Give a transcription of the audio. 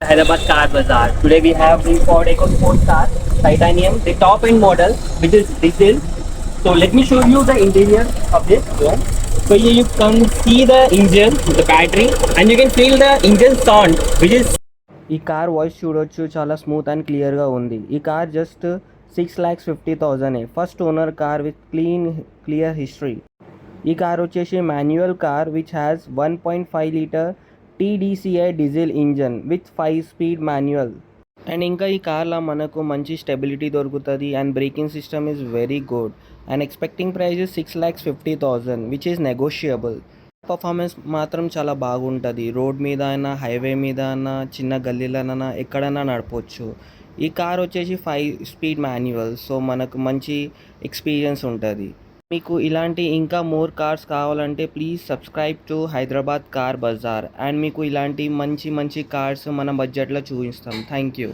Hyderabad Car Bazaar. Today we have the Ford EcoSport car, titanium, the top end model, which is diesel. So let me show you the interior of this one. So here you can see the engine, the battery, and you can feel the engine sound, which is ఈ car voice చూడొచ్చు, చాలా smooth and క్లియర్గా ఉంది. ఈ car just 6,50,000 first owner car with clear history. ఈ car వచ్చేసి manual car which has 1.5 litre TDCi diesel engine with 5 speed manual. And ఇంకా ఈ కార్లో మనకు మంచి స్టెబిలిటీ దొరుకుతుంది and braking system is very good. And expecting price 6,50,000 which is negotiable. Performance మాత్రం చాలా బాగుంటుంది. రోడ్ మీద అయినా, హైవే మీద అయినా, చిన్న గల్లీలైనా ఎక్కడైనా నడపవచ్చు. ఈ కార్ వచ్చేసి 5 స్పీడ్ మాన్యువల్, సో మనకు మంచి ఎక్స్పీరియన్స్ ఉంటుంది. మీకు ఇలాంటి ఇంకా మోర్ కార్స్ కావాలంటే please subscribe to Hyderabad car bazaar. And మీకు ఇలాంటి మంచి మంచి కార్స్ మన బడ్జెట్లో చూపిస్తాం. Thank you.